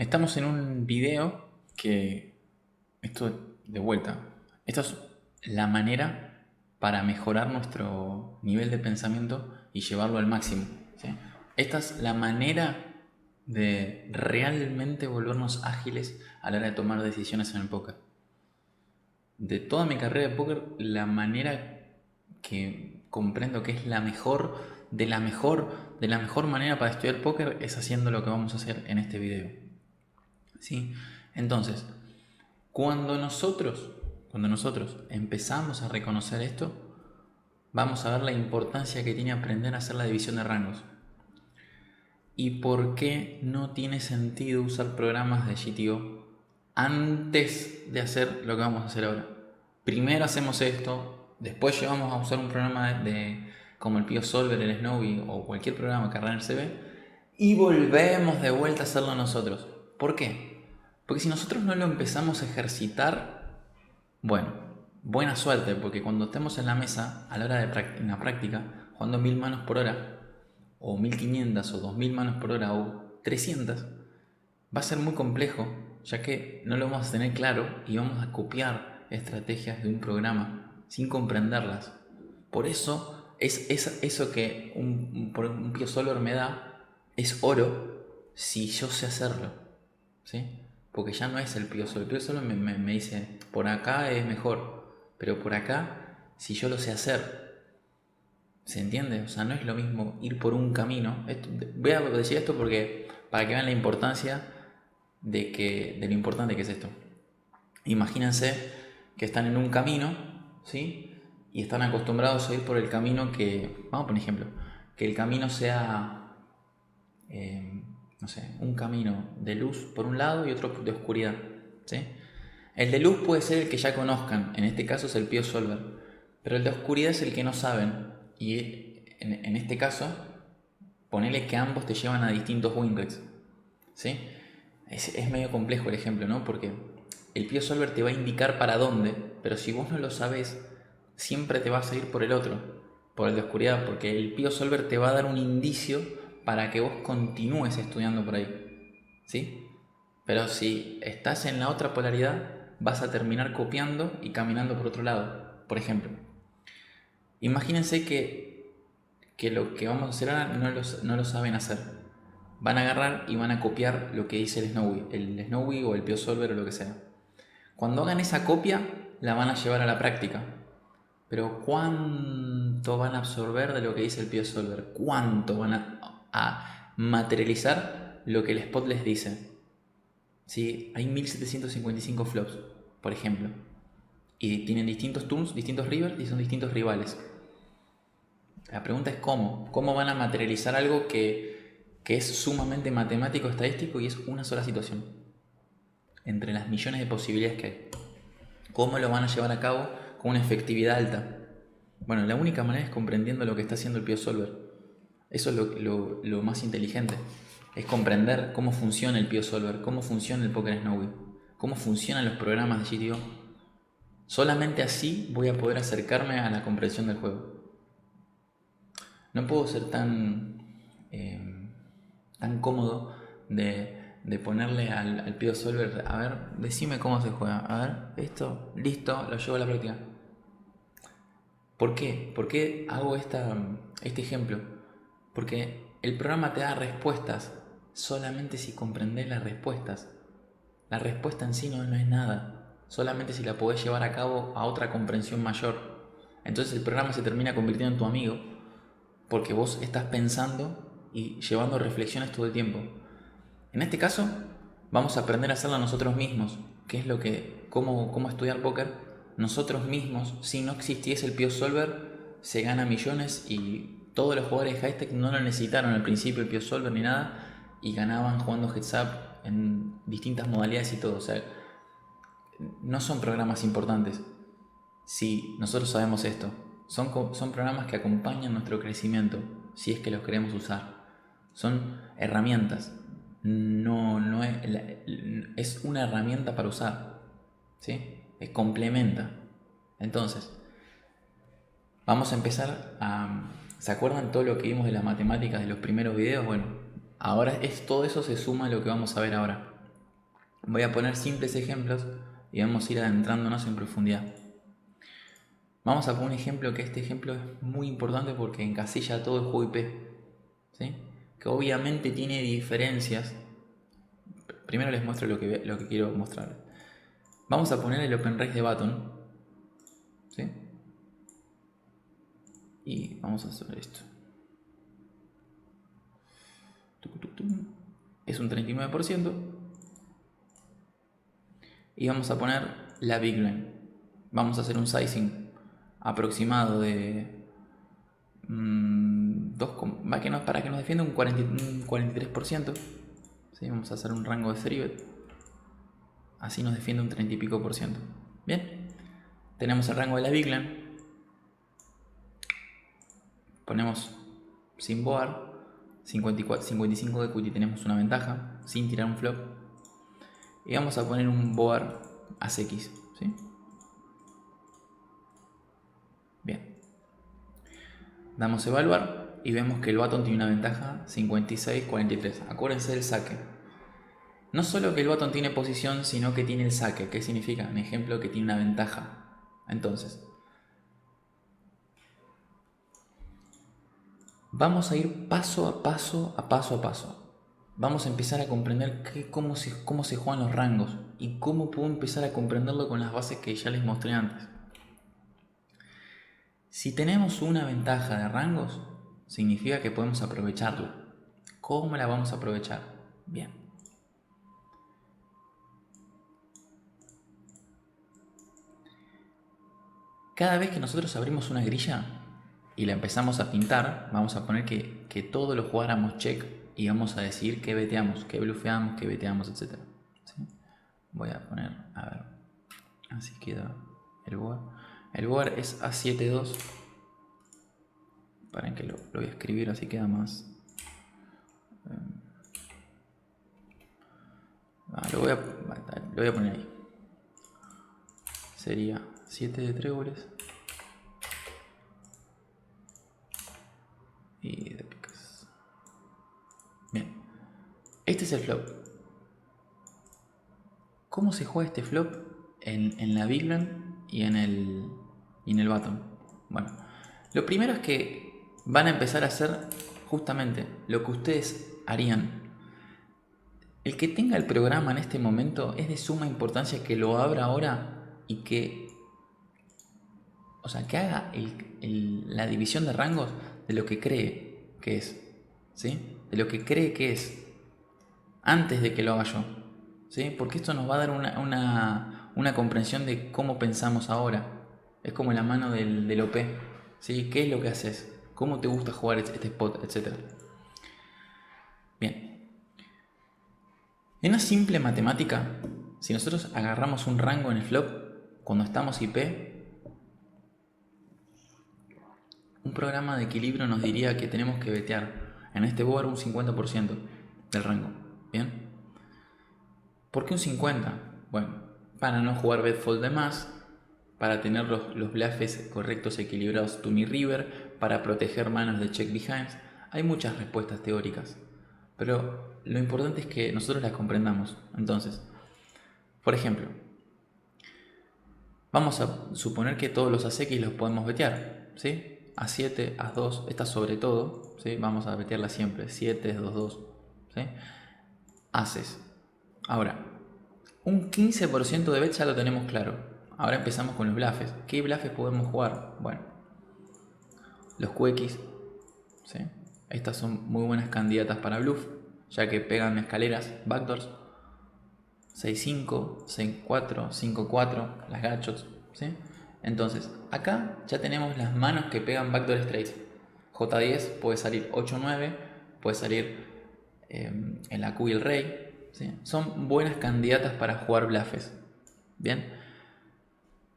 Estamos en un video que, esto de vuelta, esta es la manera para mejorar nuestro nivel de pensamiento y llevarlo al máximo, ¿sí? Esta es la manera de realmente volvernos ágiles a la hora de tomar decisiones en el póker. De toda mi carrera de póker, la manera que comprendo que es la mejor, de la mejor manera para estudiar póker es haciendo lo que vamos a hacer en este video. ¿Sí? Entonces, cuando nosotros, cuando nosotros empezamos a reconocer esto, vamos a ver la importancia que tiene aprender a hacer la división de rangos. Y por qué no tiene sentido usar programas de GTO antes de hacer lo que vamos a hacer ahora. Primero hacemos esto, después llevamos a usar un programa como el PioSolver, el Snowy o cualquier programa que arranque el CB y volvemos de vuelta a hacerlo nosotros. ¿Por qué? Porque si nosotros no lo empezamos a ejercitar, bueno, buena suerte, porque cuando estemos en la mesa, a la hora de en la práctica, jugando 1000 manos por hora, o 1500 o 2000 manos por hora, o 300, va a ser muy complejo, ya que no lo vamos a tener claro y vamos a copiar estrategias de un programa sin comprenderlas. Por eso, eso que un PioSolver me da es oro si yo sé hacerlo, ¿sí? Porque ya no es el PioSolver. El PioSolver me dice, por acá es mejor, pero por acá, si yo lo sé hacer, ¿se entiende? O sea, no es lo mismo ir por un camino. Voy a decir esto porque para que vean la importancia de lo importante que es esto. Imagínense que están en un camino, ¿sí? Y están acostumbrados a ir por el camino que, vamos a poner ejemplo, que el camino sea, no sé, un camino de luz por un lado y otro de oscuridad, ¿sí? El de luz puede ser el que ya conozcan, en este caso es el PioSolver, pero el de oscuridad es el que no saben, y en este caso, ponele que ambos te llevan a distintos win rates, ¿sí? Es medio complejo el ejemplo, ¿no? Porque el PioSolver te va a indicar para dónde, pero si vos no lo sabés, siempre te vas a ir por el otro, por el de oscuridad, porque el PioSolver te va a dar un indicio para que vos continúes estudiando por ahí, ¿sí? Pero si estás en la otra polaridad, vas a terminar copiando y caminando por otro lado. Por ejemplo, imagínense que lo que vamos a hacer ahora no lo saben hacer. Van a agarrar y van a copiar lo que dice el Snowy o el PioSolver o lo que sea. Cuando hagan esa copia, la van a llevar a la práctica. Pero ¿cuánto van a absorber de lo que dice el PioSolver? ¿Cuánto van a materializar lo que el spot les dice? ¿Sí? Hay 1755 flops, por ejemplo. Y tienen distintos turns, distintos rivers y son distintos rivales. La pregunta es cómo. ¿Cómo van a materializar algo que es sumamente matemático, estadístico y es una sola situación? Entre las millones de posibilidades que hay. ¿Cómo lo van a llevar a cabo con una efectividad alta? Bueno, la única manera es comprendiendo lo que está haciendo el PioSolver. Eso es lo más inteligente. Es comprender cómo funciona el PioSolver, cómo funciona el Poker Snowy, cómo funcionan los programas de GTO. Solamente así voy a poder acercarme a la comprensión del juego. No puedo ser tan cómodo de ponerle al PioSolver, a ver, decime cómo se juega, a ver, esto, listo, lo llevo a la práctica. ¿Por qué? ¿Por qué hago este ejemplo? Porque el programa te da respuestas solamente si comprendes las respuestas. La respuesta en sí no es nada, solamente si la podés llevar a cabo a otra comprensión mayor. Entonces el programa se termina convirtiendo en tu amigo porque vos estás pensando y llevando reflexiones todo el tiempo. En este caso, vamos a aprender a hacerlo nosotros mismos, que es cómo estudiar póker. Nosotros mismos, si no existiese el PioSolver, se gana millones y todos los jugadores de high-tech no lo necesitaron al principio el PioSolver ni nada y ganaban jugando heads up en distintas modalidades y todo. O sea, no son programas importantes si nosotros sabemos esto. Son programas que acompañan nuestro crecimiento, si es que los queremos usar. Son herramientas. No es una herramienta para usar, ¿sí? Complementa. Entonces, vamos a empezar a... ¿Se acuerdan todo lo que vimos de las matemáticas de los primeros videos? Bueno, ahora todo eso se suma a lo que vamos a ver ahora. Voy a poner simples ejemplos y vamos a ir adentrándonos en profundidad. Vamos a poner un ejemplo que este ejemplo es muy importante porque encasilla todo el juego IP, ¿sí? Que obviamente tiene diferencias. Primero les muestro lo que quiero mostrar. Vamos a poner el OpenRace de Button, ¿sí? Y vamos a hacer esto. Es un 39%. Y vamos a poner la Big Line. Vamos a hacer un sizing aproximado de 2, para que nos defienda un 43%. ¿Sí? Vamos a hacer un rango de 3bet. Así nos defiende un 30 y pico por ciento. Bien. Tenemos el rango de la Big Line. Ponemos sin board. 55 de equity, tenemos una ventaja sin tirar un flop. Y vamos a poner un board ACX, ¿sí? Bien. Damos evaluar y vemos que el button tiene una ventaja 56-43. Acuérdense del saque. No solo que el button tiene posición, sino que tiene el saque. ¿Qué significa? Un ejemplo que tiene una ventaja. Entonces, vamos a ir paso a paso. Vamos a empezar a comprender cómo se juegan los rangos y cómo puedo empezar a comprenderlo con las bases que ya les mostré antes. Si tenemos una ventaja de rangos, significa que podemos aprovecharla. ¿Cómo la vamos a aprovechar? Bien. Cada vez que nosotros abrimos una grilla y la empezamos a pintar, vamos a poner que todos los jugáramos check y vamos a decir qué beteamos, qué blufeamos, qué beteamos, etc. ¿Sí? Voy a poner, a ver, así queda el board. El board es A7-2. Para que lo voy a escribir así queda más. Lo voy a poner ahí. Sería 7 de tréboles y de picas. Bien. Este es el flop. ¿Cómo se juega este flop en la Big Blind y en el button? Bueno, lo primero es que van a empezar a hacer justamente lo que ustedes harían. El que tenga el programa en este momento es de suma importancia que lo abra ahora y que haga la división de rangos de lo que cree que es, ¿sí? De lo que cree que es antes de que lo haga yo, ¿sí? Porque esto nos va a dar una comprensión de cómo pensamos ahora. Es como la mano del OP, ¿sí? ¿Qué es lo que haces? ¿Cómo te gusta jugar este spot? Etcétera. Bien. En una simple matemática, si nosotros agarramos un rango en el flop, cuando estamos IP, un programa de equilibrio nos diría que tenemos que betear en este board un 50% del rango. ¿Bien? ¿Por qué un 50%? Bueno, para no jugar bet fold de más, para tener los bluffs correctos equilibrados to mi river, para proteger manos de check behinds. Hay muchas respuestas teóricas, pero lo importante es que nosotros las comprendamos. Entonces, por ejemplo, vamos a suponer que todos los ACX los podemos betear, ¿sí? A7, A2, esta sobre todo, ¿sí? Vamos a betearla siempre, 7, 2, 2, ¿sí? Aces. Ahora, un 15% de bet ya lo tenemos claro. Ahora empezamos con los bluffs. ¿Qué bluffs podemos jugar? Bueno, los QX, ¿sí? Estas son muy buenas candidatas para bluff, ya que pegan escaleras, backdoors. 6-5, 6-4, 5-4, las gachos, ¿sí? Entonces, acá ya tenemos las manos que pegan backdoor straight. J10 puede salir 8-9, puede salir en la Q y el rey, ¿sí? Son buenas candidatas para jugar bluffs. Bien,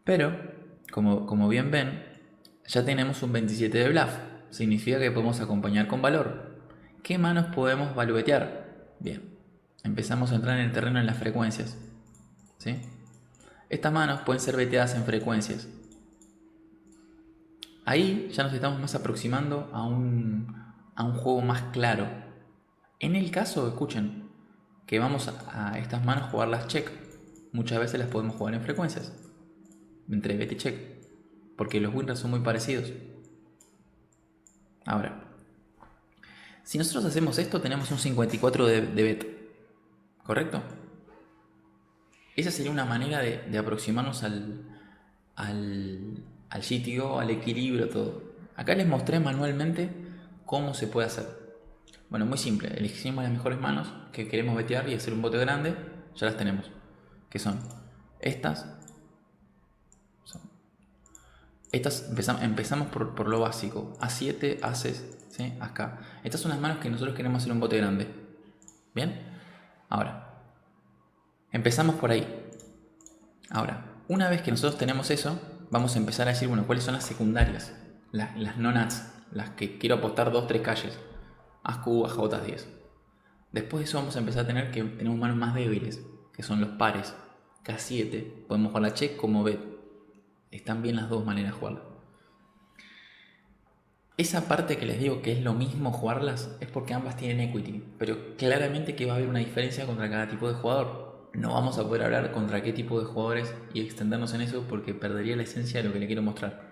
pero como bien ven, ya tenemos un 27 de bluff. Significa que podemos acompañar con valor. ¿Qué manos podemos valuetear? Bien, empezamos a entrar en el terreno en las frecuencias, ¿sí? Estas manos pueden ser beteadas en frecuencias. Ahí ya nos estamos más aproximando a un juego más claro. En el caso, escuchen, que vamos a estas manos jugarlas check. Muchas veces las podemos jugar en frecuencias, entre bet y check, porque los win rates son muy parecidos. Ahora, si nosotros hacemos esto, tenemos un 54 de bet, ¿correcto? Esa sería una manera de aproximarnos al GTO, al equilibrio, todo. Acá les mostré manualmente cómo se puede hacer. Bueno, muy simple. Elegimos las mejores manos que queremos betear y hacer un bote grande. Ya las tenemos. Que son estas. Empezamos por lo básico. A7, Aces, ¿sí? Acá. Estas son las manos que nosotros queremos hacer un bote grande. ¿Bien? Ahora, empezamos por ahí. Ahora, una vez que nosotros tenemos eso, vamos a empezar a decir, bueno, ¿cuáles son las secundarias? Las no-nuts, las que quiero apostar 2-3 calles. As-Q, As-J, 10. Después de eso vamos a empezar a tener que tenemos manos más débiles, que son los pares. K7, podemos jugar la check como bet. Están bien las dos maneras de jugarla. Esa parte que les digo que es lo mismo jugarlas es porque ambas tienen equity, pero claramente que va a haber una diferencia contra cada tipo de jugador. No vamos a poder hablar contra qué tipo de jugadores y extendernos en eso porque perdería la esencia de lo que le quiero mostrar.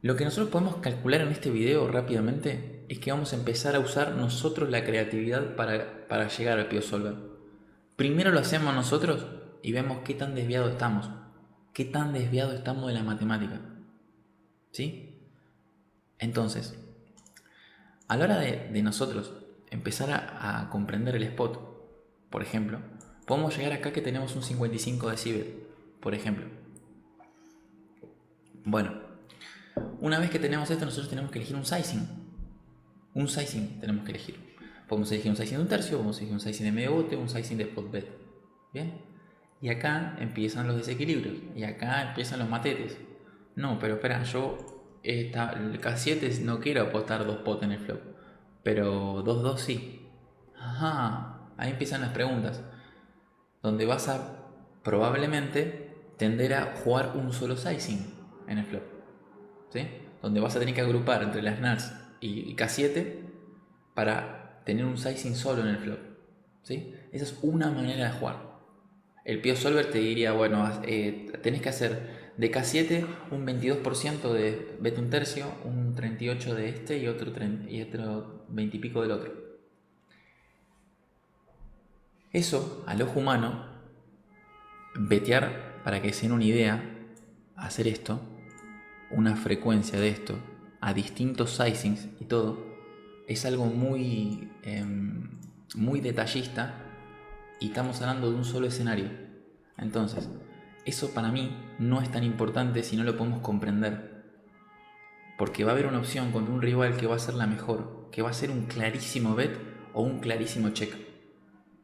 Lo que nosotros podemos calcular en este video rápidamente es que vamos a empezar a usar nosotros la creatividad para llegar al PioSolver. Primero lo hacemos nosotros y vemos qué tan desviados estamos. Qué tan desviados estamos de la matemática. ¿Sí? Entonces, a la hora de nosotros empezar a comprender el spot, por ejemplo, podemos llegar acá que tenemos un 55 decibel, por ejemplo. Bueno, una vez que tenemos esto, nosotros tenemos que elegir un sizing. Un sizing tenemos que elegir. Podemos elegir un sizing de un tercio, podemos elegir un sizing de medio bote, un sizing de spot bet. ¿Bien? Y acá empiezan los desequilibrios. Y acá empiezan los matetes. No, pero espera, yo el K7 no quiero apostar 2 pots en el flop. Pero 2-2 sí. Ajá, ahí empiezan las preguntas. Donde vas a probablemente tender a jugar un solo sizing en el flop. ¿Sí? Donde vas a tener que agrupar entre las nuts y K7 para tener un sizing solo en el flop. ¿Sí? Esa es una manera de jugar. El PioSolver te diría, bueno, tenés que hacer de K7 un 22% de bet un tercio, un 38% de este y otro 20 y pico del otro. Eso, al ojo humano, betear, para que se den una idea, hacer esto, una frecuencia de esto, a distintos sizings y todo, es algo muy, muy detallista y estamos hablando de un solo escenario. Entonces, eso para mí no es tan importante si no lo podemos comprender. Porque va a haber una opción contra un rival que va a ser la mejor, que va a ser un clarísimo bet o un clarísimo check.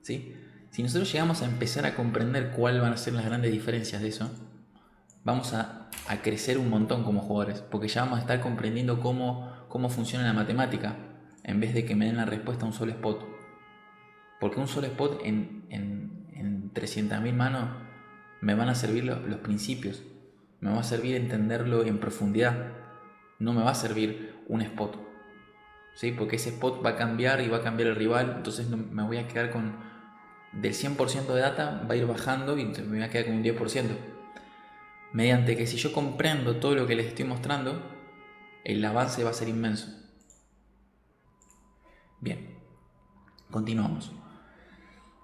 ¿Sí? Si nosotros llegamos a empezar a comprender cuáles van a ser las grandes diferencias de eso, vamos a crecer un montón como jugadores, porque ya vamos a estar comprendiendo cómo funciona la matemática, en vez de que me den la respuesta a un solo spot. Porque un solo spot en 300.000 manos me van a servir los principios, me va a servir entenderlo en profundidad, no me va a servir un spot, ¿sí? Porque ese spot va a cambiar y va a cambiar el rival, entonces me voy a quedar con, del 100% de data va a ir bajando y me voy a quedar con un 10%. Mediante que si yo comprendo todo lo que les estoy mostrando, el avance va a ser inmenso. Bien, continuamos.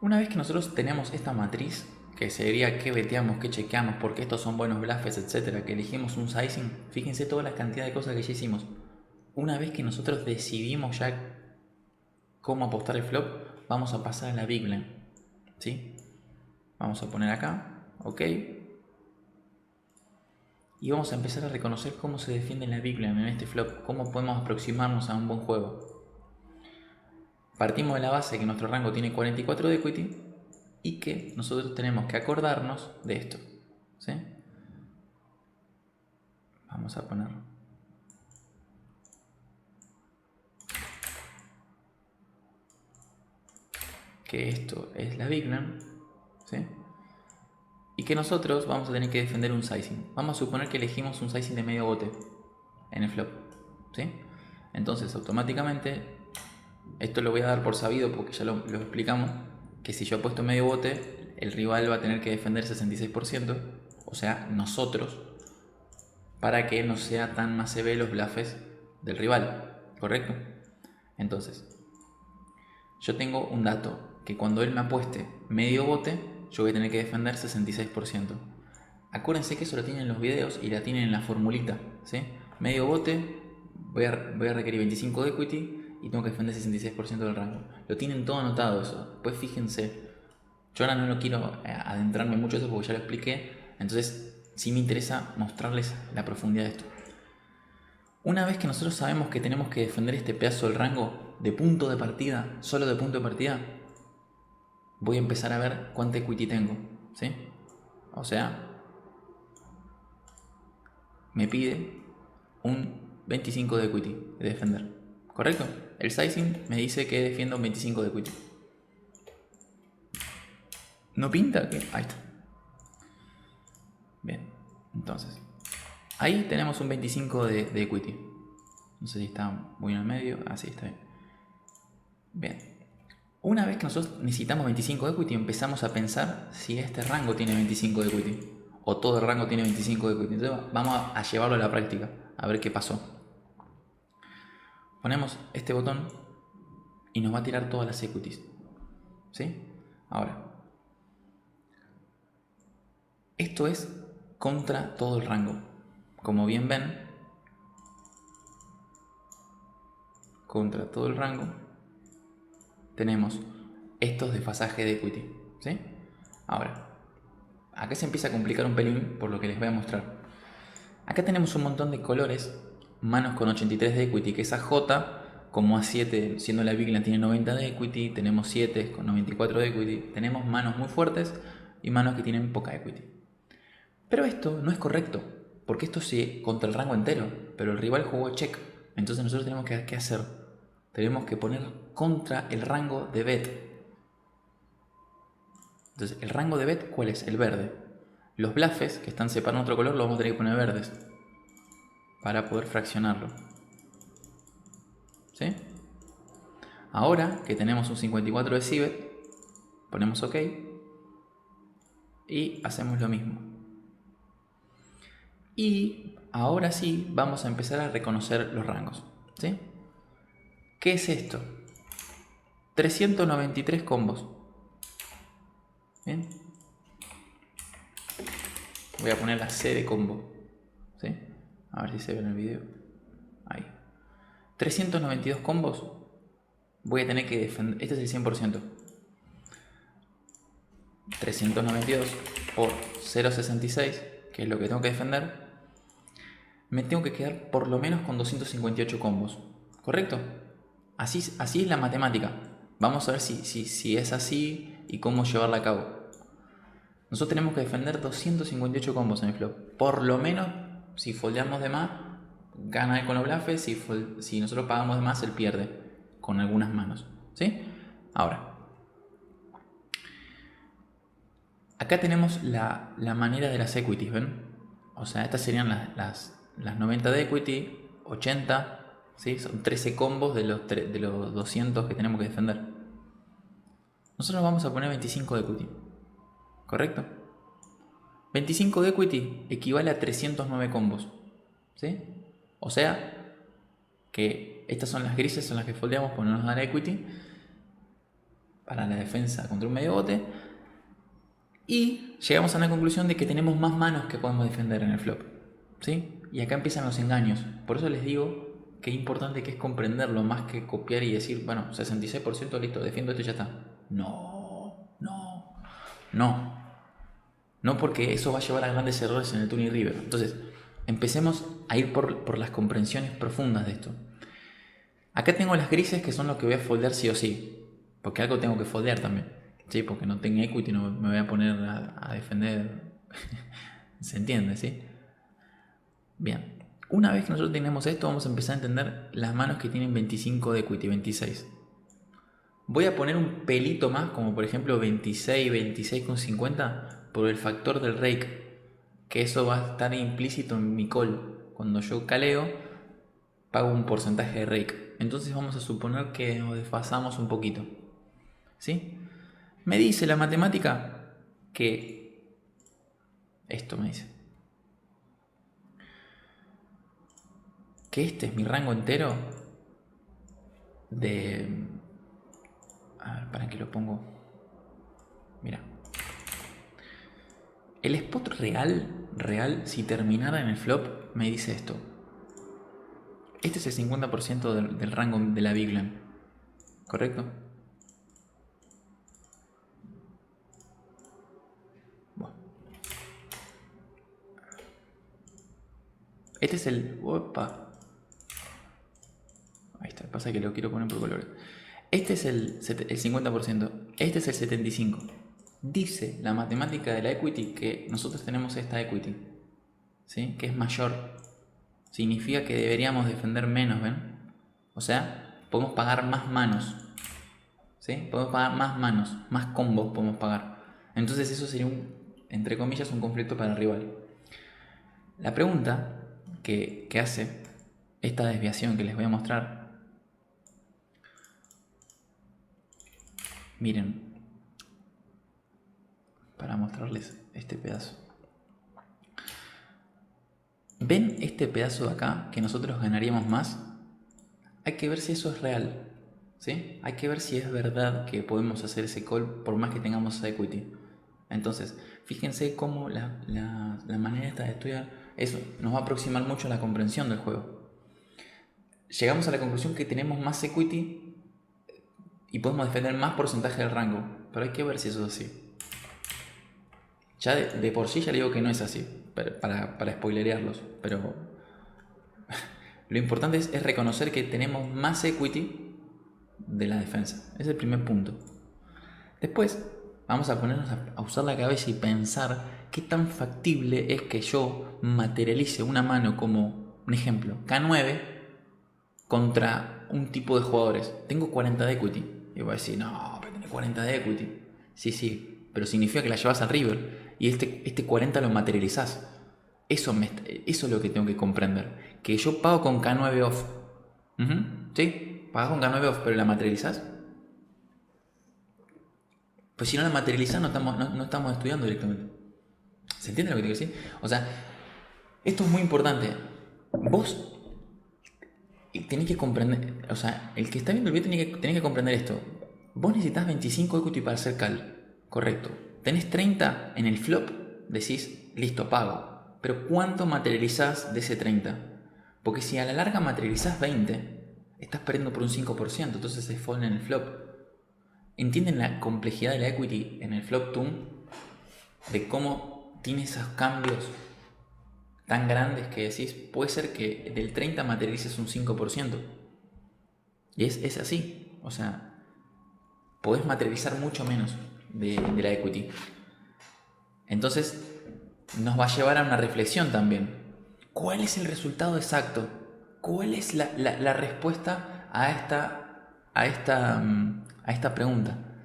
Una vez que nosotros tenemos esta matriz, que sería qué beteamos, qué chequeamos, porque estos son buenos bluffs, etcétera, que elegimos un sizing, fíjense toda la cantidad de cosas que ya hicimos. Una vez que nosotros decidimos ya cómo apostar el flop, vamos a pasar a la big blind, ¿sí? Vamos a poner acá, ok. Y vamos a empezar a reconocer cómo se defiende la big blind en este flop, cómo podemos aproximarnos a un buen juego. Partimos de la base que nuestro rango tiene 44 de equity y que nosotros tenemos que acordarnos de esto, ¿sí? Vamos a poner que esto es la big blind, ¿sí? Y que nosotros vamos a tener que defender un sizing. Vamos a suponer que elegimos un sizing de medio bote en el flop, ¿sí? Entonces automáticamente Esto lo voy a dar por sabido porque ya lo explicamos, que si yo apuesto medio bote, el rival va a tener que defender 66%, o sea, nosotros, para que no sea tan más severo los bluffes del rival, ¿correcto? Entonces, yo tengo un dato, que cuando él me apueste medio bote, yo voy a tener que defender 66%. Acuérdense que eso lo tienen en los videos y la tienen en la formulita, ¿sí? Medio bote, voy a requerir 25 de equity y tengo que defender 66% del rango. Lo tienen todo anotado eso. Pues fíjense, yo ahora no lo quiero adentrarme mucho en eso porque ya lo expliqué. Entonces sí me interesa mostrarles la profundidad de esto. Una vez que nosotros sabemos que tenemos que defender este pedazo del rango de punto de partida, solo de punto de partida, voy a empezar a ver cuánta equity tengo, ¿sí? O sea, me pide un 25 de equity de defender, ¿correcto? El sizing me dice que defiendo un 25 de equity. ¿No pinta? ¿Qué? Ahí está. Bien, entonces ahí tenemos un 25 de equity. No sé si está muy en el medio. Así está bien. Bien. Una vez que nosotros necesitamos 25 de equity, empezamos a pensar si este rango tiene 25 de equity o todo el rango tiene 25 de equity. Entonces vamos a llevarlo a la práctica, a ver qué pasó. Ponemos este botón y nos va a tirar todas las equities, ¿sí? Ahora, esto es contra todo el rango. Como bien ven, contra todo el rango tenemos estos desfasajes de equity, ¿sí? Ahora, acá se empieza a complicar un pelín por lo que les voy a mostrar. Acá tenemos un montón de colores, manos con 83 de equity, que es AJ, como A7, siendo la Big Blind tiene 90 de equity, tenemos 7 con 94 de equity, tenemos manos muy fuertes y manos que tienen poca equity. Pero esto no es correcto, porque esto sí contra el rango entero, pero el rival jugó check, entonces nosotros tenemos que hacer, tenemos que poner contra el rango de bet. Entonces, el rango de bet, ¿cuál es? El verde. Los bluffes que están separados en otro color los vamos a tener que poner verdes para poder fraccionarlo. ¿Sí? Ahora que tenemos un 54 de Cbet, ponemos OK y hacemos lo mismo. Y ahora sí vamos a empezar a reconocer los rangos. ¿Sí? ¿Qué es esto? 393 combos. ¿Bien? Voy a poner la C de combo. ¿Sí? A ver si se ve en el video. Ahí. 392 combos. Voy a tener que defender. Este es el 100%. 392 por 0,66, que es lo que tengo que defender. Me tengo que quedar por lo menos con 258 combos. ¿Correcto? Así es la matemática. Vamos a ver si es así y cómo llevarla a cabo. Nosotros tenemos que defender 258 combos en el flop. Por lo menos, si foldeamos de más, gana él con los bluffes. Si nosotros pagamos de más, él pierde con algunas manos. ¿Sí? Ahora, acá tenemos la manera de las equities, ¿ven? O sea, estas serían las 90 de equity, 80, ¿sí? Son 13 combos de los 200 que tenemos que defender. Nosotros vamos a poner 25 de equity, ¿correcto? 25 de equity equivale a 309 combos, ¿sí? O sea, que estas son las grises, son las que foldeamos por no nos dar equity para la defensa contra un medio bote. Y llegamos a la conclusión de que tenemos más manos que podemos defender en el flop, ¿sí? Y acá empiezan los engaños. Por eso les digo que es importante que es comprenderlo más que copiar y decir, bueno, 66% listo, defiendo esto y ya está. No, porque eso va a llevar a grandes errores en el Tony River. Entonces, empecemos a ir por las comprensiones profundas de esto. Acá tengo las grises que son lo que voy a foldear sí o sí, porque algo tengo que foldear también. Sí, porque no tengo equity, no me voy a poner a defender. ¿Se entiende, sí? Bien. Una vez que nosotros tenemos esto, vamos a empezar a entender las manos que tienen 25 de equity, 26. Voy a poner un pelito más, como por ejemplo 26, 26,50 por el factor del rake, que eso va a estar implícito en mi call. Cuando yo caleo, pago un porcentaje de rake. Entonces vamos a suponer que nos desfasamos un poquito. ¿Sí? Me dice la matemática que... Esto me dice. Que este es mi rango entero de... A ver, ¿para qué lo pongo? Mira. El spot real, si terminara en el flop, me dice esto. Este es el 50% del rango de la Big Blind. ¿Correcto? Bueno. Este es el... Opa. Ahí está, pasa que lo quiero poner por colores. Este es el 50%. Este es el 75%. Dice la matemática de la equity que nosotros tenemos esta equity, ¿sí? Que es mayor. Significa que deberíamos defender menos, ¿ven? O sea, podemos pagar más manos, ¿sí? Podemos pagar más manos, más combos podemos pagar. Entonces eso sería entre comillas, un conflicto para el rival. La pregunta que hace esta desviación que les voy a mostrar, miren, para mostrarles este pedazo. ¿Ven este pedazo de acá que nosotros ganaríamos más? Hay que ver si eso es real, ¿sí? Hay que ver si es verdad que podemos hacer ese call por más que tengamos esa equity. Entonces, fíjense cómo la manera esta de estudiar eso nos va a aproximar mucho a la comprensión del juego. Llegamos a la conclusión que tenemos más equity y podemos defender más porcentaje del rango, pero hay que ver si eso es así. Ya de por sí ya le digo que no es así, para spoilerearlos, pero lo importante es reconocer que tenemos más equity de la defensa. Ese es el primer punto. Después vamos a ponernos a usar la cabeza y pensar qué tan factible es que yo materialice una mano como, un ejemplo, K9 contra un tipo de jugadores. Tengo 40 de equity. Y voy a decir, no, pero tenés 40 de equity. Sí, pero significa que la llevas al river y este 40 lo materializás. Eso es lo que tengo que comprender. Que yo pago con K9 off. ¿Sí? Pagas con K9 off, pero la materializás. Pues si no la materializás, no estamos estudiando directamente. ¿Se entiende lo que te quiero decir? O sea, esto es muy importante. Vos tenés que comprender, o sea, el que está viendo el video tenés que comprender esto. Vos necesitas 25 equity para hacer call. Correcto. Tenés 30 en el flop, decís, listo, pago. Pero ¿cuánto materializás de ese 30? Porque si a la larga materializás 20, estás perdiendo por un 5%, entonces es fall en el flop. ¿Entienden la complejidad de la equity en el flop toon? De cómo tiene esos cambios tan grandes que decís, puede ser que del 30 materialices un 5%. Y es así. O sea, podés materializar mucho menos de la equity. Entonces, nos va a llevar a una reflexión también. ¿Cuál es el resultado exacto? ¿Cuál es la respuesta a esta pregunta?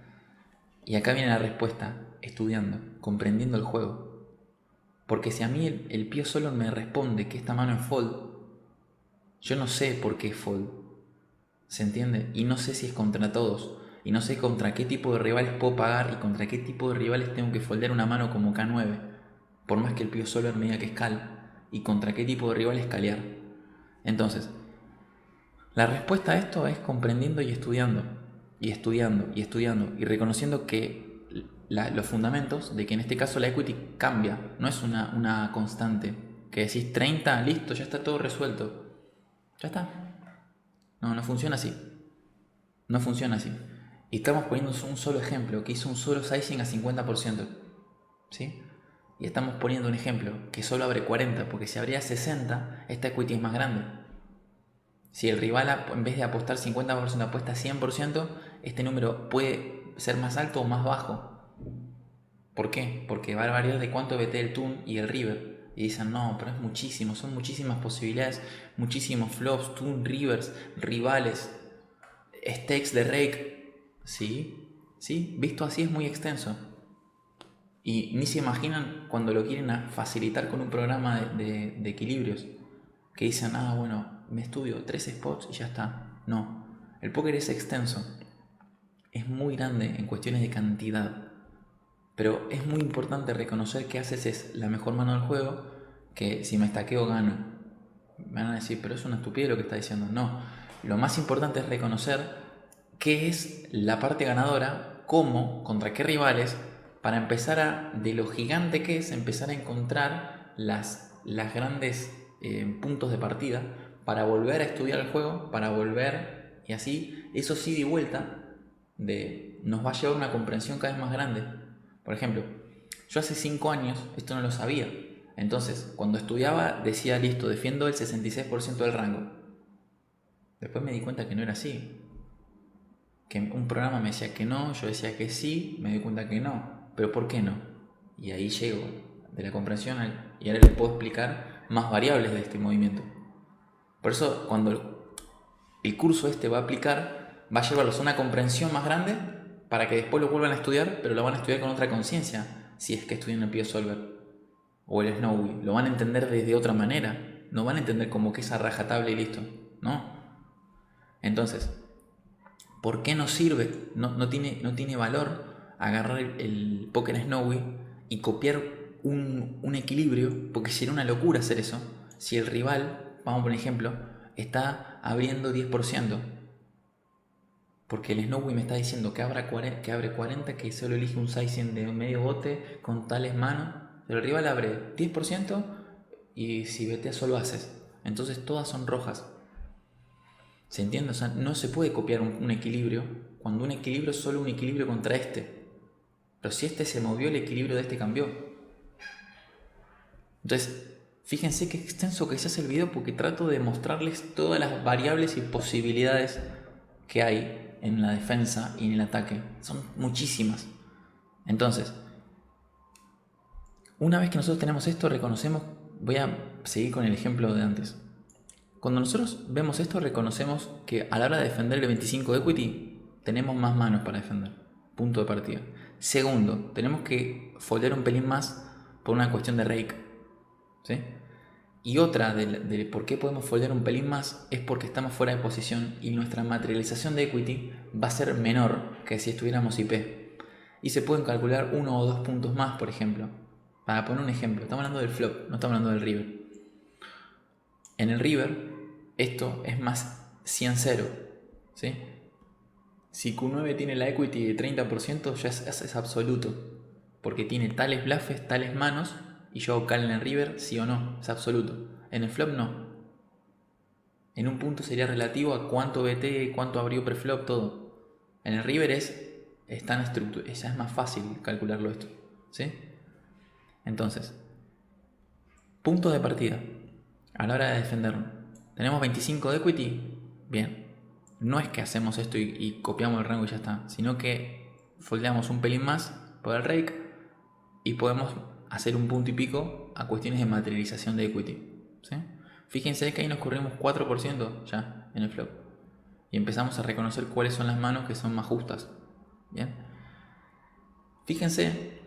Y acá viene la respuesta, estudiando, comprendiendo el juego. Porque si a mí el Pio solo me responde que esta mano es fold, yo no sé por qué es fold. ¿Se entiende? Y no sé si es contra todos. Y no sé contra qué tipo de rivales puedo pagar y contra qué tipo de rivales tengo que foldear una mano como K9. Por más que el Pio solo me diga que es cal. Y contra qué tipo de rivales calear. Entonces, la respuesta a esto es comprendiendo y estudiando. Y estudiando y estudiando. Y reconociendo que los fundamentos de que en este caso la equity cambia. No es una constante. Que decís 30, listo, ya está todo resuelto. Ya está. No funciona así. No funciona así. Y estamos poniendo un solo ejemplo, que hizo un solo sizing a 50%. ¿Sí? Y estamos poniendo un ejemplo que solo abre 40, porque si abría 60, esta equity es más grande. Si el rival en vez de apostar 50% apuesta 100%, este número puede ser más alto o más bajo. ¿Por qué? Porque va a variar de cuánto BT el Toon y el River. Y dicen, no, pero es muchísimo, son muchísimas posibilidades, muchísimos flops, Toon, Rivers, rivales, stakes de rake. Sí, visto así es muy extenso. Y ni se imaginan cuando lo quieren facilitar con un programa de equilibrios. Que dicen, bueno, me estudio 3 spots y ya está. No, el póker es extenso, es muy grande en cuestiones de cantidad, pero es muy importante reconocer que haces es la mejor mano del juego, que si me estaqueo gano. Me van a decir, pero es una estupidez lo que está diciendo. No, lo más importante es reconocer qué es la parte ganadora, cómo, contra qué rivales, para empezar de lo gigante que es, empezar a encontrar las grandes puntos de partida, para volver a estudiar el juego, para volver, y así, eso sí de vuelta, nos va a llevar a una comprensión cada vez más grande. Por ejemplo, yo hace 5 años esto no lo sabía. Entonces, cuando estudiaba decía, listo, defiendo el 66% del rango. Después me di cuenta que no era así. Que un programa me decía que no, yo decía que sí, me di cuenta que no. ¿Pero por qué no? Y ahí llego de la comprensión y ahora les puedo explicar más variables de este movimiento. Por eso, cuando el curso este va a aplicar, va a llevarlos a una comprensión más grande para que después lo vuelvan a estudiar, pero lo van a estudiar con otra conciencia, si es que estudian el Pio Solver o el Snowy. Lo van a entender desde otra manera. No van a entender como que esa rajatabla y listo. No. Entonces, ¿por qué no sirve? No tiene valor agarrar el póker Snowy y copiar un equilibrio, porque sería una locura hacer eso. Si el rival, vamos por ejemplo, está abriendo 10%, porque el Snowy me está diciendo que abre 40, que solo elige un sizing de medio bote con tales manos, pero el rival abre 10% y si vetea solo haces. Entonces todas son rojas. ¿Se entiende? O sea, no se puede copiar un equilibrio cuando un equilibrio es solo un equilibrio contra este. Pero si este se movió, el equilibrio de este cambió. Entonces, fíjense qué extenso que se hace el video, porque trato de mostrarles todas las variables y posibilidades que hay en la defensa y en el ataque. Son muchísimas. Entonces, una vez que nosotros tenemos esto, reconocemos, voy a seguir con el ejemplo de antes. Cuando nosotros vemos esto, reconocemos que a la hora de defender el 25 de equity, tenemos más manos para defender. Punto de partida. Segundo, tenemos que foldear un pelín más por una cuestión de rake. ¿Sí? Y otra de por qué podemos foldear un pelín más es porque estamos fuera de posición y nuestra materialización de equity va a ser menor que si estuviéramos IP. Y se pueden calcular 1 o 2 puntos más, por ejemplo. Para poner un ejemplo, estamos hablando del flop, no estamos hablando del river. En el river, esto es más 100-0. ¿Sí? Si Q9 tiene la equity de 30%, ya es absoluto. Porque tiene tales bluffes, tales manos, y yo hago call en el river, sí o no, es absoluto. En el flop no. En un punto sería relativo a cuánto BT, cuánto abrió preflop, todo. En el river es tan estructurado, ya es más fácil calcularlo esto. ¿Sí? Entonces, puntos de partida a la hora de defendernos. ¿Tenemos 25 de equity? Bien. No es que hacemos esto y copiamos el rango y ya está, sino que foldeamos un pelín más por el rake y podemos hacer un punto y pico a cuestiones de materialización de equity. ¿Sí? Fíjense que ahí nos corrimos 4% ya en el flop y empezamos a reconocer cuáles son las manos que son más justas. Bien. Fíjense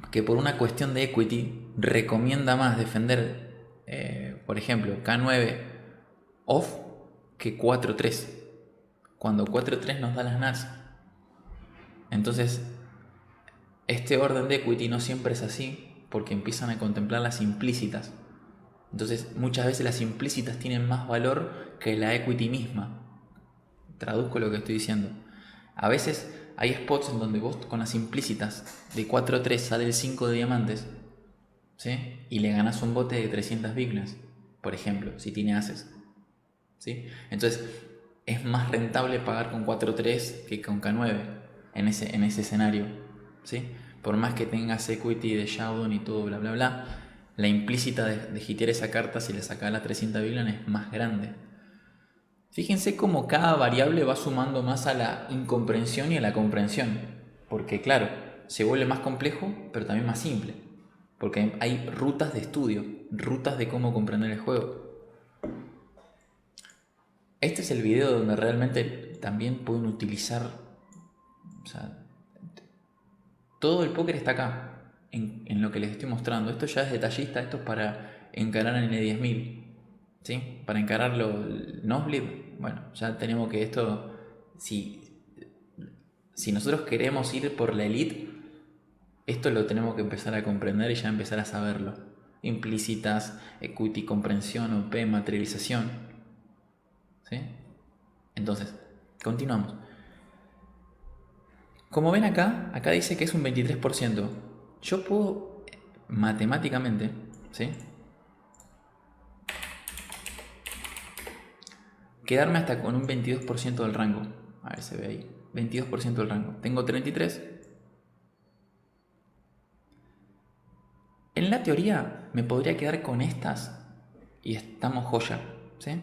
que por una cuestión de equity recomienda más defender, por ejemplo, K9 off que 4-3, cuando 4-3 nos da las nuts. Entonces, este orden de equity no siempre es así, porque empiezan a contemplar las implícitas. Entonces, muchas veces las implícitas tienen más valor que la equity misma. Traduzco lo que estoy diciendo. A veces hay spots en donde vos con las implícitas de 4-3 sale el 5 de diamantes, ¿sí? Y le ganás un bote de 300 bignas, por ejemplo, si tiene ases, ¿sí? Entonces es más rentable pagar con 4-3 que con K9 en ese escenario, ¿sí? Por más que tengas equity de showdown y todo bla bla bla, la implícita de hitear esa carta si le sacas las 300 bignas es más grande. Fíjense cómo cada variable va sumando más a la incomprensión y a la comprensión, porque claro, se vuelve más complejo, pero también más simple, porque hay rutas de estudio, rutas de cómo comprender el juego. Este es el video donde realmente también pueden utilizar, o sea, todo el póker está acá, en lo que les estoy mostrando. Esto ya es detallista, esto es para encarar en el 10.000. ¿sí? Para encararlo el nosebleed, bueno, ya tenemos que esto, si nosotros queremos ir por la elite, esto lo tenemos que empezar a comprender y ya empezar a saberlo. Implícitas, equity, comprensión, OP, materialización. ¿Sí? Entonces, continuamos. Como ven acá dice que es un 23%. Yo puedo matemáticamente, ¿sí?, quedarme hasta con un 22% del rango. A ver, se ve ahí. 22% del rango. Tengo 33. En la teoría me podría quedar con estas y estamos joya, ¿sí?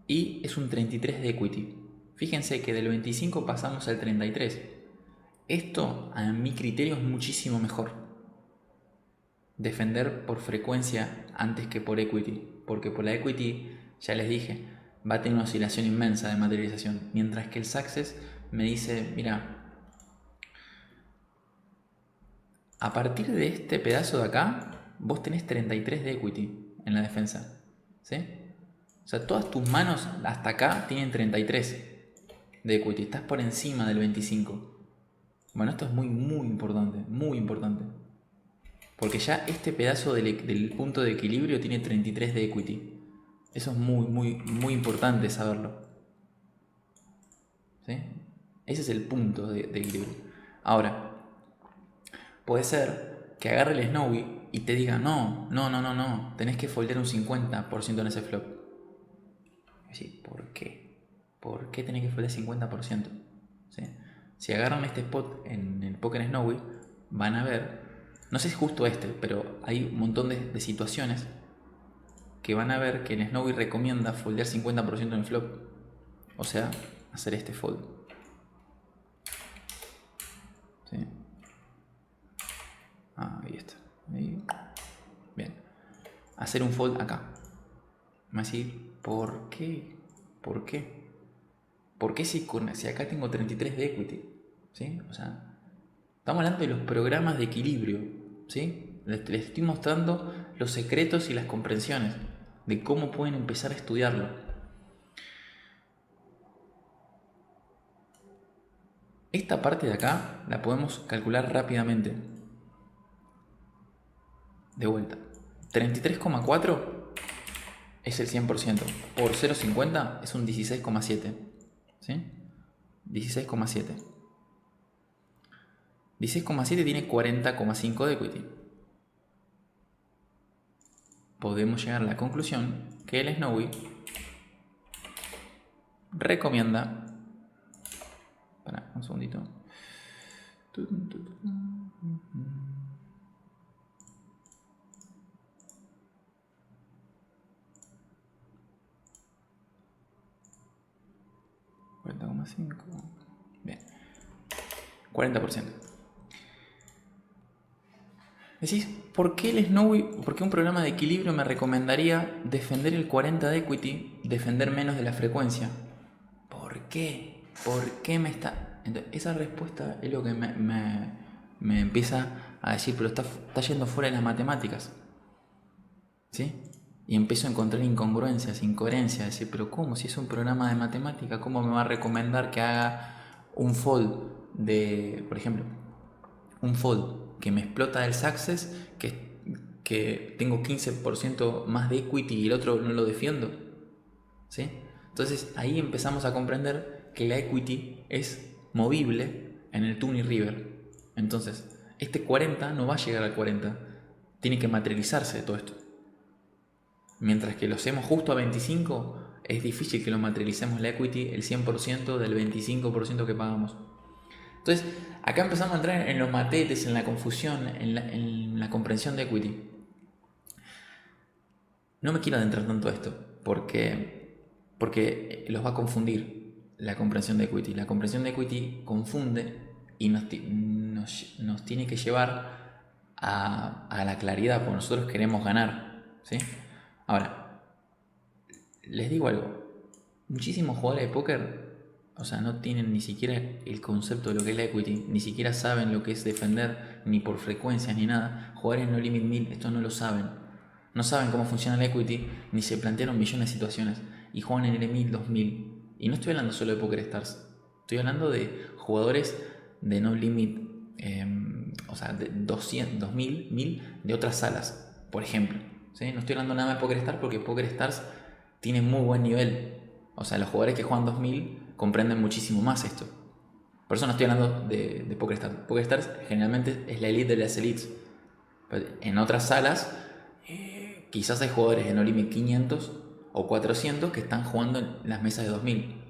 Y es un 33 de equity. Fíjense que del 25 pasamos al 33. Esto, a mi criterio, es muchísimo mejor. Defender por frecuencia antes que por equity. Porque por la equity, ya les dije, va a tener una oscilación inmensa de materialización. Mientras que el Success me dice, mira, a partir de este pedazo de acá, vos tenés 33 de equity en la defensa. ¿Sí? O sea, todas tus manos hasta acá tienen 33 de equity. Estás por encima del 25. Bueno, esto es muy, muy importante. Muy importante. Porque ya este pedazo del punto de equilibrio tiene 33 de equity. Eso es muy, muy, muy importante saberlo. ¿Sí? Ese es el punto de equilibrio. Ahora, puede ser que agarre el Snowy y te diga, no, tenés que foldear un 50% en ese flop. Sí, ¿por qué? ¿Por qué tenés que foldear 50%? ¿Sí? Si agarran este spot en el Poker Snowy, van a ver, no sé si es justo este, pero hay un montón de situaciones que van a ver que el Snowy recomienda foldear 50% en el flop. O sea, hacer este fold. ¿Sí? Ahí está. Ahí. Bien. Hacer un fold acá. Me va a decir, ¿por qué? ¿Por qué? ¿Por qué si acá tengo 33 de equity? ¿Sí? O sea, estamos hablando de los programas de equilibrio. ¿Sí? Les estoy mostrando los secretos y las comprensiones de cómo pueden empezar a estudiarlo. Esta parte de acá la podemos calcular rápidamente. De vuelta. 33,4 es el 100%. Por 0,50 es un 16,7. ¿Sí? 16,7. 16,7 tiene 40,5 de equity. Podemos llegar a la conclusión que el Snowy recomienda... Espera, un segundito. Bien. 40%. Decís, ¿por qué el Snowy, por qué un programa de equilibrio me recomendaría defender el 40 de equity, defender menos de la frecuencia? ¿Por qué? ¿Por qué me está...? Entonces, esa respuesta es lo que me empieza a decir, pero está yendo fuera de las matemáticas. ¿Sí? Y empiezo a encontrar incongruencias, incoherencias, decir, pero ¿cómo? Si es un programa de matemática, ¿cómo me va a recomendar que haga un fold de, por ejemplo, un fold que me explota el Success, que tengo 15% más de equity y el otro no lo defiendo? ¿Sí? Entonces ahí empezamos a comprender que la equity es movible en el Toonie River. Entonces, este 40 no va a llegar al 40, tiene que materializarse de todo esto. Mientras que lo hacemos justo a 25, es difícil que lo materialicemos la equity el 100% del 25% que pagamos. Entonces, acá empezamos a entrar en los matetes, en la confusión, en la comprensión de equity. No me quiero adentrar tanto a esto, porque los va a confundir la comprensión de equity. La comprensión de equity confunde y nos tiene que llevar a la claridad, porque nosotros queremos ganar, ¿sí? Ahora, les digo algo. Muchísimos jugadores de póker, o sea, no tienen ni siquiera el concepto de lo que es la equity, ni siquiera saben lo que es defender, ni por frecuencias, ni nada. Jugadores no limit 1000, esto no lo saben. No saben cómo funciona el equity, ni se plantearon millones de situaciones y juegan en el 1000, 2000. Y no estoy hablando solo de PokerStars, estoy hablando de jugadores de No Limit, o sea, de 200, 2000, 1000 de otras salas, por ejemplo. ¿Sí? No estoy hablando nada de PokerStars porque PokerStars tiene muy buen nivel. O sea, los jugadores que juegan 2000 comprenden muchísimo más esto. Por eso no estoy hablando de PokerStars. PokerStars generalmente es la elite de las elites. Pero en otras salas, quizás hay jugadores de No Limit 500 o 400 que están jugando en las mesas de 2000.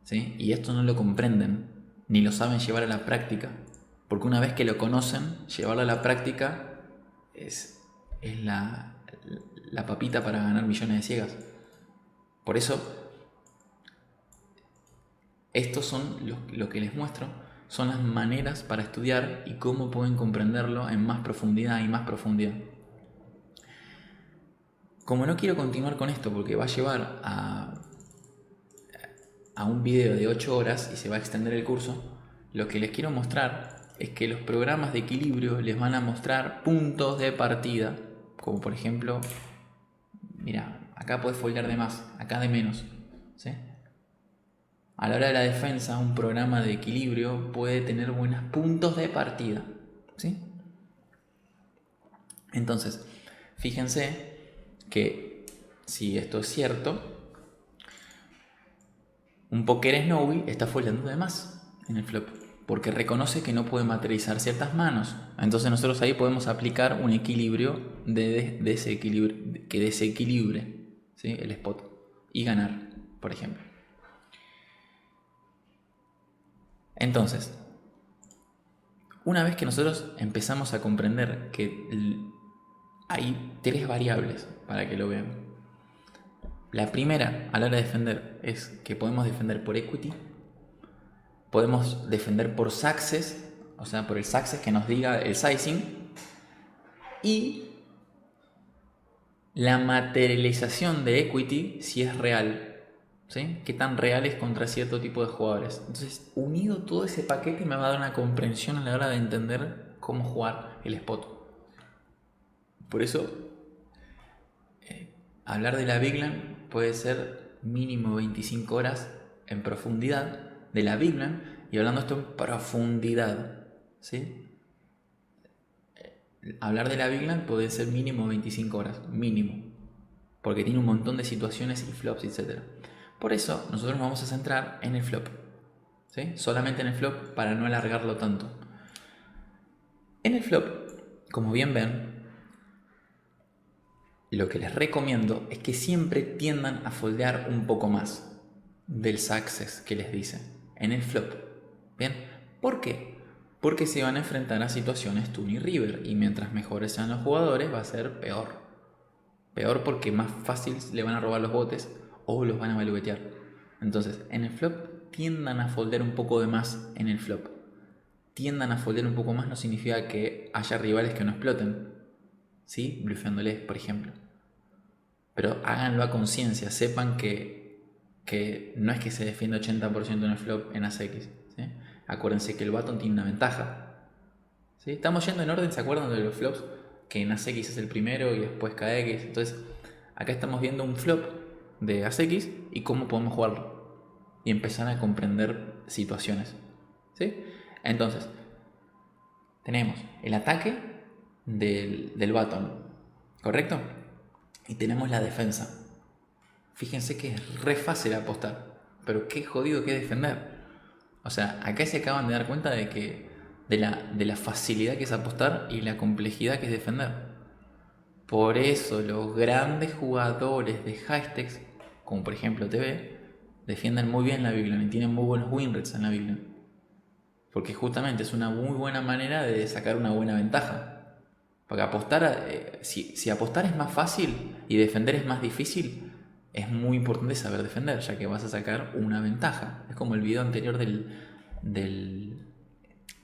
¿Sí? Y esto no lo comprenden, ni lo saben llevar a la práctica. Porque una vez que lo conocen, llevarlo a la práctica es la papita para ganar millones de ciegas. Por eso, estos son lo que les muestro, son las maneras para estudiar y cómo pueden comprenderlo en más profundidad y más profundidad. Como no quiero continuar con esto porque va a llevar a un video de 8 horas y se va a extender el curso, lo que les quiero mostrar es que los programas de equilibrio les van a mostrar puntos de partida, como por ejemplo, mira, acá puedes foldear de más, acá de menos, ¿sí? A la hora de la defensa, un programa de equilibrio puede tener buenos puntos de partida, ¿sí? Entonces, fíjense que si esto es cierto, un poker Snowy está foldeando de más en el flop, porque reconoce que no puede materializar ciertas manos. Entonces nosotros ahí podemos aplicar un equilibrio que desequilibre, ¿sí? El spot y ganar, por ejemplo. Entonces, una vez que nosotros empezamos a comprender que hay 3 variables para que lo vean. La primera a la hora de defender es que podemos defender por equity, podemos defender por success, o sea, por el success que nos diga el sizing, y la materialización de equity si es real, ¿sí? Qué tan real es contra cierto tipo de jugadores. Entonces, unido todo ese paquete me va a dar una comprensión a la hora de entender cómo jugar el spot. Por eso, hablar de la Big Land puede ser mínimo 25 horas en profundidad de la Big Land, y hablando esto en profundidad, ¿sí? Hablar de la Big Land puede ser mínimo 25 horas, mínimo, porque tiene un montón de situaciones y flops, etc. Por eso nosotros nos vamos a centrar en el flop, ¿sí? Solamente en el flop para no alargarlo tanto. En el flop, como bien ven, lo que les recomiendo es que siempre tiendan a foldear un poco más del success que les dice en el flop. ¿Bien? ¿Por qué? Porque se van a enfrentar a situaciones Tuni River y mientras mejores sean los jugadores va a ser peor. Peor porque más fácil le van a robar los botes o los van a valuetear. Entonces, en el flop tiendan a foldear un poco de más en el flop. Tiendan a foldear un poco más no significa que haya rivales que no exploten, ¿sí? Blufeándoles, por ejemplo. Pero háganlo a conciencia, sepan que no es que se defienda 80% en el flop en ACX, ¿sí? Acuérdense que el button tiene una ventaja, ¿sí? Estamos yendo en orden, ¿se acuerdan de los flops? Que en ACX es el primero y después KX. Entonces, acá estamos viendo un flop de ACX y cómo podemos jugarlo y empezar a comprender situaciones, ¿sí? Entonces, tenemos el ataque del button, ¿correcto? Y tenemos la defensa. Fíjense que es re fácil apostar, pero qué jodido que defender. O sea, acá se acaban de dar cuenta de la facilidad que es apostar y la complejidad que es defender. Por eso los grandes jugadores de high stakes, como por ejemplo TV, defienden muy bien la Big Land y tienen muy buenos win rates en la Big Land. Porque justamente es una muy buena manera de sacar una buena ventaja. Porque apostar, si apostar es más fácil y defender es más difícil, es muy importante saber defender, ya que vas a sacar una ventaja. Es como el video anterior del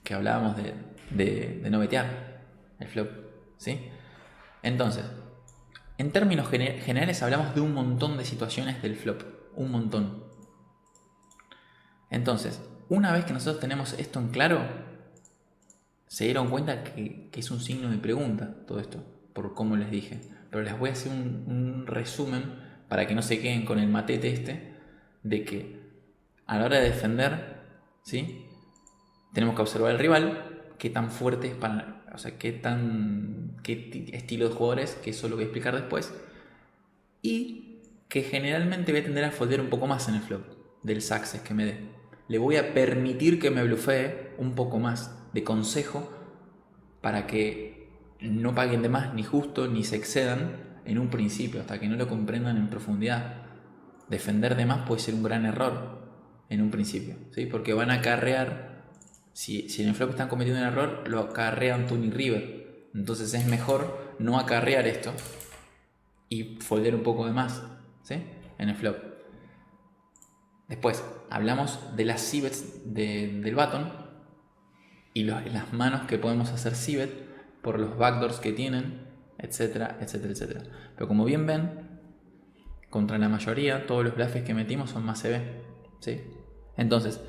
que hablábamos de no betear, el flop, ¿sí? Entonces, en términos generales hablamos de un montón de situaciones del flop, un montón. Entonces, una vez que nosotros tenemos esto en claro, se dieron cuenta que es un signo de pregunta todo esto, por cómo les dije. pero les voy a hacer un resumen para que no se queden con el matete este, de que a la hora de defender, ¿sí? Tenemos que observar al rival, qué tan fuerte es para, o sea, qué estilo de jugadores, que eso lo voy a explicar después, y que generalmente voy a tender a foldear un poco más en el flop del success que me dé. Le voy a permitir que me bluffee un poco más de consejo para que no paguen de más ni justo ni se excedan en un principio hasta que no lo comprendan en profundidad. Defender de más puede ser un gran error en un principio, ¿sí? Porque van a acarrear, si en el flop están cometiendo un error, lo acarrean Tony River. Entonces es mejor no acarrear esto y foldear un poco de más, ¿sí? En el flop. Después hablamos de las c-bets del button y las manos que podemos hacer c-bet por los backdoors que tienen, etcétera, etcétera, etcétera. Pero como bien ven, contra la mayoría, todos los bluffs que metimos son más CB, ¿sí? Entonces,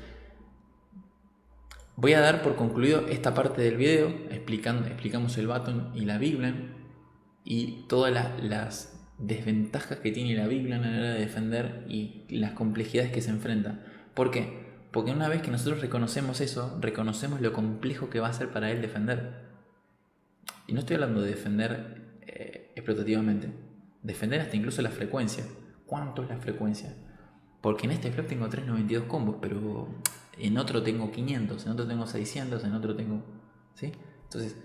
voy a dar por concluido esta parte del video, explicamos el button y la big blind y todas las desventajas que tiene la big blind a la hora de defender y las complejidades que se enfrenta. ¿Por qué? Porque una vez que nosotros reconocemos eso, reconocemos lo complejo que va a ser para él defender. Y no estoy hablando de defender explotativamente. Defender hasta incluso la frecuencia. ¿Cuánto es la frecuencia? Porque en este flop tengo 392 combos, pero en otro tengo 500, en otro tengo 600, en otro tengo... ¿sí? Entonces,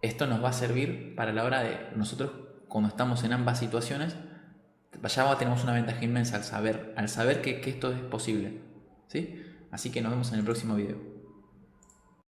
esto nos va a servir para la hora de nosotros, cuando estamos en ambas situaciones, ya tenemos una ventaja inmensa al saber que esto es posible, ¿sí? Así que nos vemos en el próximo video.